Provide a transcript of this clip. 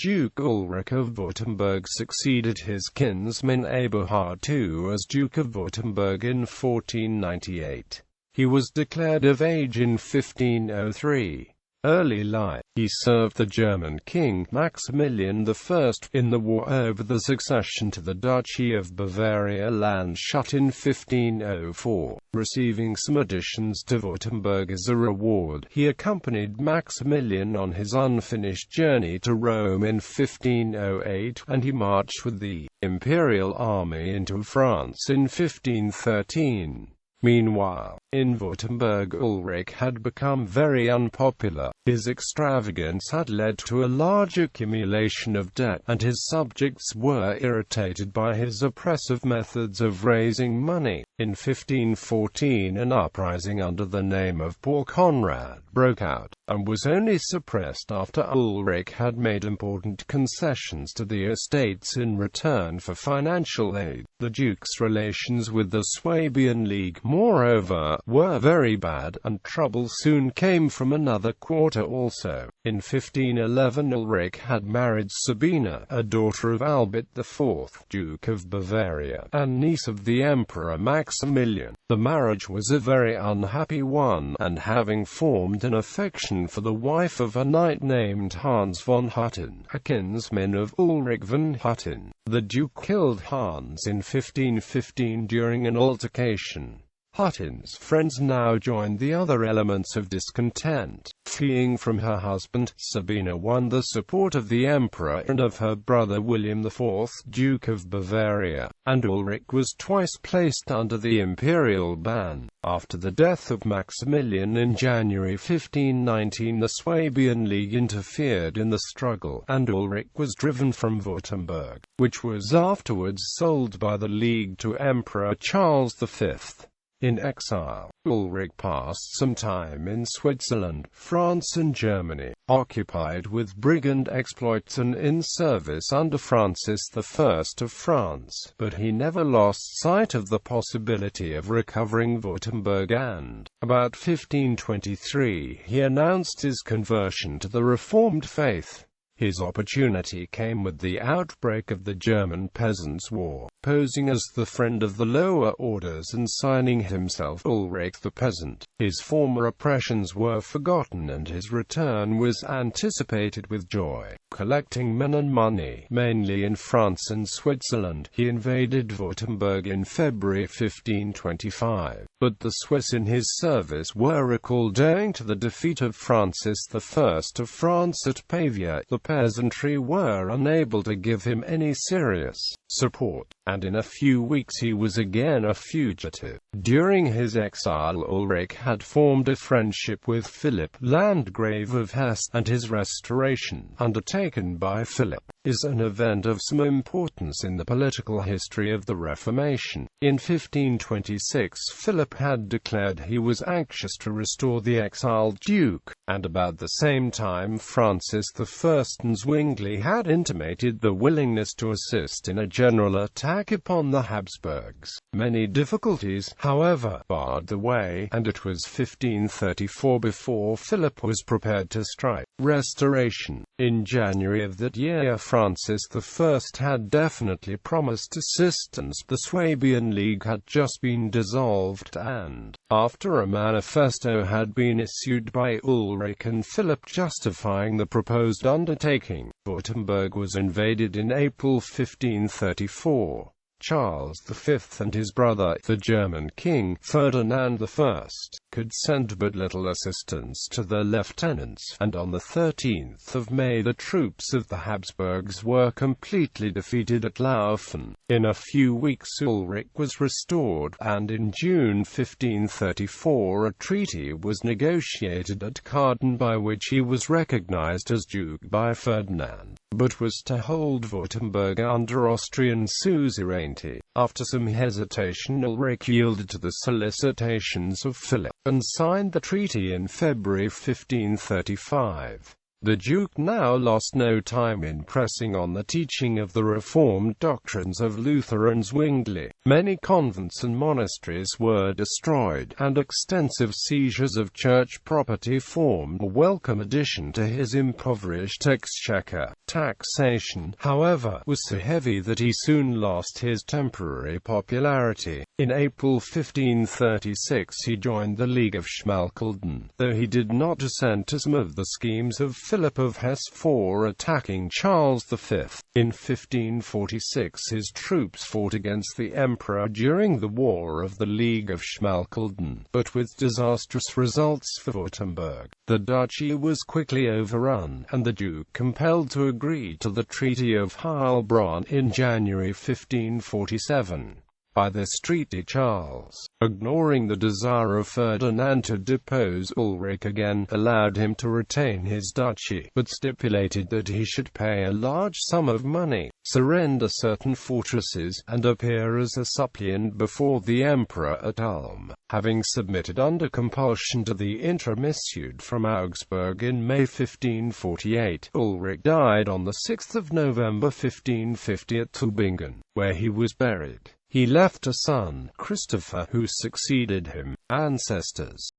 Duke Ulrich of Württemberg succeeded his kinsman Eberhard II as Duke of Württemberg in 1498. He was declared of age in 1503. Early life. He served the German king, Maximilian I, in the war over the succession to the Duchy of Bavaria land shut in 1504. Receiving some additions to Württemberg as a reward, he accompanied Maximilian on his unfinished journey to Rome in 1508, and he marched with the imperial army into France in 1513. Meanwhile, in Württemberg Ulrich had become very unpopular. His extravagance had led to a large accumulation of debt, and his subjects were irritated by his oppressive methods of raising money. In 1514 an uprising under the name of Poor Conrad broke out, and was only suppressed after Ulrich had made important concessions to the estates in return for financial aid. The Duke's relations with the Swabian League, moreover, were very bad, and trouble soon came from another quarter also. In 1511 Ulrich had married Sabina, a daughter of Albert IV, Duke of Bavaria, and niece of the Emperor Maximilian. The marriage was a very unhappy one, and having formed an affection for the wife of a knight named Hans von Hutten, a kinsman of Ulrich von Hutten, the Duke killed Hans in 1515 during an altercation. Hutton's friends now joined the other elements of discontent. Fleeing from her husband, Sabina won the support of the emperor and of her brother William IV, Duke of Bavaria, and Ulrich was twice placed under the imperial ban. After the death of Maximilian in January 1519, the Swabian League interfered in the struggle, and Ulrich was driven from Württemberg, which was afterwards sold by the League to Emperor Charles V. In exile, Ulrich passed some time in Switzerland, France and Germany, occupied with brigand exploits and in service under Francis I of France, but he never lost sight of the possibility of recovering Württemberg, and, about 1523, he announced his conversion to the Reformed faith. His opportunity came with the outbreak of the German Peasants' War. Posing as the friend of the lower orders and signing himself Ulrich the Peasant, his former oppressions were forgotten and his return was anticipated with joy. Collecting men and money, mainly in France and Switzerland, he invaded Württemberg in February 1525. But the Swiss in his service were recalled owing to the defeat of Francis I of France at Pavia. The peasantry were unable to give him any serious support, and in a few weeks he was again a fugitive. During his exile Ulrich had formed a friendship with Philip, Landgrave of Hesse, and his restoration, undertaken by Philip, is an event of some importance in the political history of the Reformation. In 1526 Philip had declared he was anxious to restore the exiled duke, and about the same time Francis I and Zwingli had intimated the willingness to assist in a general attack upon the Habsburgs. Many difficulties, however, barred the way, and it was 1534 before Philip was prepared to strike. Restoration. In January of that year Francis I had definitely promised assistance. The Swabian League had just been dissolved, and, after a manifesto had been issued by Ulrich and Philip justifying the proposed undertaking, Württemberg was invaded in April 1534. Charles V and his brother, the German king, Ferdinand I, could send but little assistance to their lieutenants, and on the 13th of May the troops of the Habsburgs were completely defeated at Laufen. In a few weeks Ulrich was restored, and in June 1534 a treaty was negotiated at Kärnten by which he was recognized as Duke by Ferdinand, but was to hold Württemberg under Austrian suzerainty. After some hesitation Ulrich yielded to the solicitations of Philip, and signed the treaty in February 1535. The Duke now lost no time in pressing on the teaching of the reformed doctrines of Luther and Zwingli. Many convents and monasteries were destroyed, and extensive seizures of church property formed a welcome addition to his impoverished exchequer. Taxation, however, was so heavy that he soon lost his temporary popularity. In April 1536 he joined the League of Schmalkalden, though he did not assent to some of the schemes of Philip of Hesse for attacking Charles V. In 1546 his troops fought against the Emperor during the War of the League of Schmalkalden, but with disastrous results for Württemberg. The duchy was quickly overrun, and the Duke compelled to agree to the Treaty of Heilbronn in January 1547. By this treaty Charles, ignoring the desire of Ferdinand to depose Ulrich again, allowed him to retain his duchy, but stipulated that he should pay a large sum of money, surrender certain fortresses, and appear as a suppliant before the emperor at Ulm. Having submitted under compulsion to the interim issued from Augsburg in May 1548, Ulrich died on 6 November 1550 at Tübingen, where he was buried. He left a son, Christopher, who succeeded him. Ancestors